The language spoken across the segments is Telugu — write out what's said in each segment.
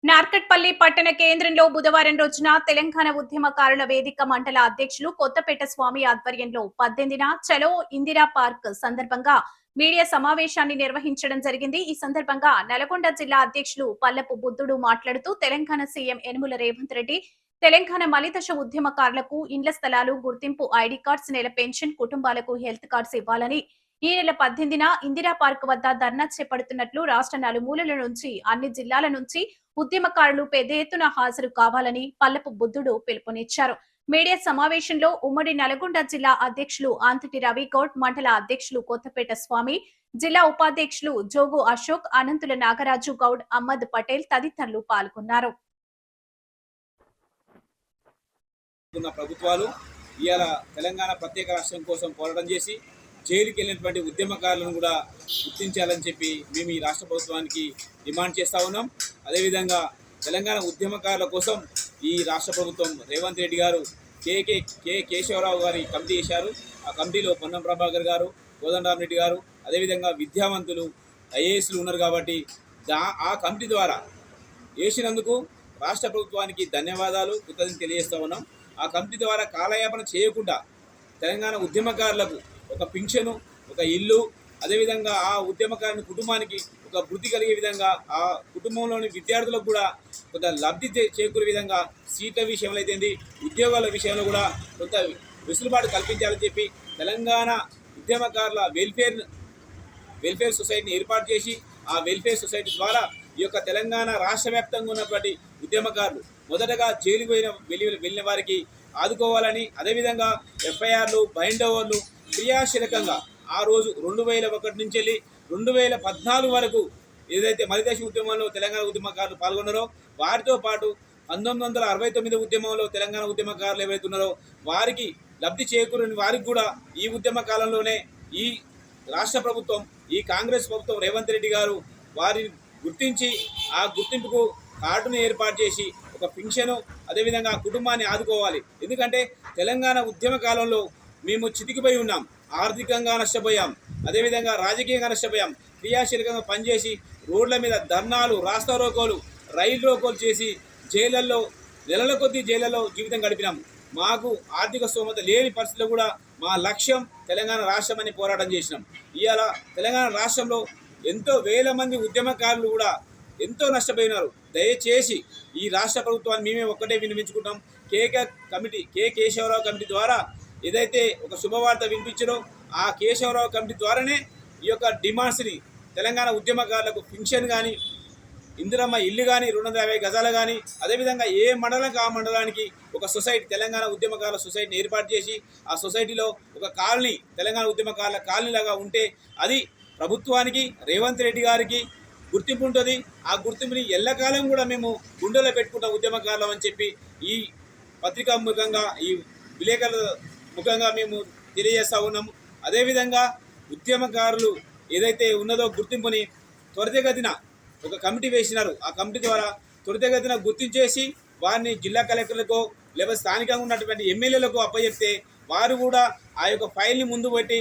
నార్కట్పల్లి పట్టణ కేంద్రంలో బుధవారం రోజున తెలంగాణ ఉద్యమకారుల వేదిక మండల అధ్యక్షులు కొత్తపేట స్వామి ఆధ్వర్యంలో 18న చలో ఇందిరా పార్క్ సందర్భంగా మీడియా సమావేశాన్ని నిర్వహించడం జరిగింది. ఈ సందర్భంగా నల్గొండ జిల్లా అధ్యక్షులు పల్లపు బుద్ధుడు మాట్లాడుతూ తెలంగాణ సీఎం యనుమల రేవంత్ రెడ్డి తెలంగాణ మలిదశ ఉద్యమకారులకు ఇండ్ల స్థలాలు, గుర్తింపు ఐడి కార్డ్స్, నెల పెన్షన్, కుటుంబాలకు హెల్త్ కార్డ్స్ ఇవ్వాలని ఈ నెల 18న ఇందిరా పార్క్ వద్ద ధర్నా చేపడుతున్నట్లు రాష్ట్ర నలుమూలల నుంచి అన్ని జిల్లాల నుంచి ఉద్యమకారులు పెద్ద ఎత్తున హాజరు కావాలని పల్లపు బుద్ధుడు పిలుపునిచ్చారు. మీడియా సమావేశంలో ఉమ్మడి నల్గొండ జిల్లా అధ్యక్షులు అంతటి రవిగౌడ్, మండల అధ్యక్షులు కొత్తపేట స్వామి, జిల్లా ఉపాధ్యక్షులు జోగు అశోక్, అనంతుల నాగరాజు గౌడ్, అహ్మద్ పటేల్ తదితరులు పాల్గొన్నారు. ప్రభుత్వాలు ఇవాళ తెలంగాణ ప్రత్యేక రాష్ట్రం కోసం పోరాటం చేసి జైలుకి వెళ్ళినటువంటి ఉద్యమకారులను కూడా గుర్తించాలని చెప్పి మేము ఈ రాష్ట్ర ప్రభుత్వానికి డిమాండ్ చేస్తూ ఉన్నాం. అదేవిధంగా తెలంగాణ ఉద్యమకారుల కోసం ఈ రాష్ట్ర ప్రభుత్వం రేవంత్ రెడ్డి గారు కేశవరావు గారి కమిటీ చేశారు. ఆ కమిటీలో పొన్నం ప్రభాకర్ గారు, కోదండరామరెడ్డి గారు, అదేవిధంగా విద్యావంతులు ఐఏఎస్లు ఉన్నారు. కాబట్టి ఆ కమిటీ ద్వారా వేసినందుకు రాష్ట్ర ప్రభుత్వానికి ధన్యవాదాలు, కృతజ్ఞతలు తెలియజేస్తూ ఉన్నాం. ఆ కమిటీ ద్వారా కాలయాపన చేయకుండా తెలంగాణ ఉద్యమకారులకు ఒక పింఛను, ఒక ఇల్లు, అదేవిధంగా ఆ ఉద్యమకారుని కుటుంబానికి ఒక వృత్తి కలిగే విధంగా, ఆ కుటుంబంలోని విద్యార్థులకు కూడా కొంత లబ్ధి చేకూరే విధంగా సీట్ల విషయంలో అయితే ఉద్యోగాల విషయంలో కూడా కొంత వెసులుబాటు కల్పించాలని చెప్పి తెలంగాణ ఉద్యమకారుల వెల్ఫేర్ సొసైటీని ఏర్పాటు చేసి ఆ వెల్ఫేర్ సొసైటీ ద్వారా ఈ యొక్క తెలంగాణ రాష్ట్ర వ్యాప్తంగా ఉన్నటువంటి ఉద్యమకారులు మొదటగా జైలుకు వెళ్ళిన వారికి ఆదుకోవాలని, అదేవిధంగా ఎఫ్ఐఆర్లు, బైండ్ ఓవర్లు క్రియాశీలకంగా ఆ రోజు 2001 నుంచి వెళ్ళి 2014 వరకు ఏదైతే మలిదశ ఉద్యమంలో తెలంగాణ ఉద్యమకారులు పాల్గొన్నారో వారితో పాటు 1969 ఉద్యమంలో తెలంగాణ ఉద్యమకారులు ఎవరైతే ఉన్నారో వారికి లబ్ధి చేకూరని వారికి కూడా ఈ ఉద్యమ కాలంలోనే ఈ రాష్ట్ర ప్రభుత్వం, ఈ కాంగ్రెస్ ప్రభుత్వం రేవంత్ రెడ్డి గారు వారిని గుర్తించి ఆ గుర్తింపుకు కార్డును ఏర్పాటు చేసి ఒక పింఛను, అదేవిధంగా ఆ కుటుంబాన్ని ఆదుకోవాలి. ఎందుకంటే తెలంగాణ ఉద్యమ కాలంలో మేము చితికిపోయి ఉన్నాం, ఆర్థికంగా నష్టపోయాం, అదేవిధంగా రాజకీయంగా నష్టపోయాం. క్రియాశీలకంగా పనిచేసి రోడ్ల మీద ధర్నాలు, రాస్తా రోకోలు, రైలు రోకోలు చేసి జైళ్లలో నెలల కొద్దీ జైళ్లలో జీవితం గడిపినాం. మాకు ఆర్థిక స్తోమత లేని పరిస్థితుల్లో కూడా మా లక్ష్యం తెలంగాణ రాష్ట్రం అని పోరాటం చేసినాం. ఇవాళ తెలంగాణ రాష్ట్రంలో ఎంతో వేల మంది ఉద్యమకారులు కూడా ఎంతో నష్టపోయినారు. దయచేసి ఈ రాష్ట్ర ప్రభుత్వాన్ని మేమే ఒక్కటే వినిపించుకుంటాం. కేశవరావు కమిటీ ద్వారా ఏదైతే ఒక శుభవార్త వినిపించారో ఆ కేశవరావు కమిటీ ద్వారానే ఈ యొక్క డిమాండ్స్ని తెలంగాణ ఉద్యమకారులకు పింఛన్ కానీ, ఇందిరమ్మ ఇల్లు కానీ, 250 గజాలు కానీ, అదేవిధంగా ఏ మండలంకి ఆ మండలానికి ఒక సొసైటీ, తెలంగాణ ఉద్యమకారుల సొసైటీని ఏర్పాటు చేసి ఆ సొసైటీలో ఒక కాలనీ, తెలంగాణ ఉద్యమకారుల కాలనీలాగా ఉంటే అది ప్రభుత్వానికి, రేవంత్ రెడ్డి గారికి గుర్తింపు ఉంటుంది. ఆ గుర్తింపుని ఎల్లకాలం కూడా మేము గుండెలో పెట్టుకుంటాం ఉద్యమకారులం అని చెప్పి ఈ పత్రికా ముఖంగా, ఈ విలేకరుల ముఖంగా మేము తెలియజేస్తూ ఉన్నాము. అదేవిధంగా ఉద్యమకారులు ఏదైతే ఉన్నదో గుర్తింపుని త్వరితగతిన ఒక కమిటీ వేసినారు. ఆ కమిటీ ద్వారా త్వరితగతిన గుర్తించేసి వారిని జిల్లా కలెక్టర్లకు లేకపోతే స్థానికంగా ఉన్నటువంటి ఎమ్మెల్యేలకు అప్పచెప్తే వారు కూడా ఆ యొక్క ఫైల్ని ముందు పెట్టి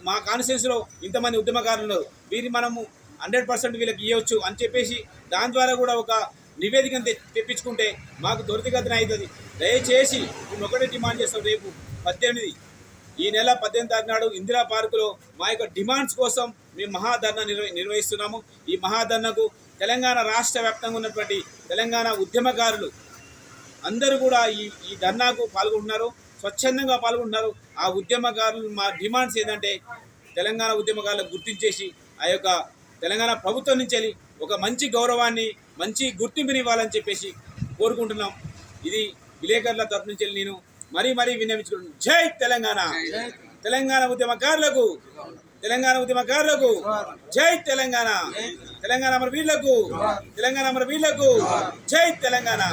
మా కాన్స్టిట్యూన్సీలో ఇంతమంది ఉద్యమకారులు ఉన్నారు, వీరి మనము 100% వీళ్ళకి ఇవ్వచ్చు అని చెప్పేసి దాని ద్వారా కూడా ఒక నివేదికను తెప్పించుకుంటే మాకు త్వరితగతిన అవుతుంది. దయచేసి మేము ఒకటే డిమాండ్ చేస్తాం, రేపు 18 ఈ నెల 18 తారీఖు నాడు ఇందిరా పార్కులో మా యొక్క డిమాండ్స్ కోసం మేము మహాధర్నా నిర్వహిస్తున్నాము. ఈ మహాధర్నాకు తెలంగాణ రాష్ట్ర వ్యాప్తంగా ఉన్నటువంటి తెలంగాణ ఉద్యమకారులు అందరూ కూడా ఈ ధర్నాకు పాల్గొంటున్నారు, స్వచ్ఛందంగా పాల్గొంటున్నారు. ఆ ఉద్యమకారులు మా డిమాండ్స్ ఏంటంటే తెలంగాణ ఉద్యమకారులకు గుర్తించేసి ఆ యొక్క తెలంగాణ ప్రభుత్వం నుంచి ఒక మంచి గౌరవాన్ని, మంచి గుర్తింపుని ఇవ్వాలని చెప్పేసి కోరుకుంటున్నాం. ఇది విలేకరుల తరఫు నుంచి నేను మరీ విన్నవించుకుంటున్నాను. జై తెలంగాణ! తెలంగాణ ఉద్యమకారులకు, తెలంగాణ ఉద్యమకారులకు జై తెలంగాణ! తెలంగాణ అమరవీరులకు, తెలంగాణ అమరవీరులకు జై తెలంగాణ!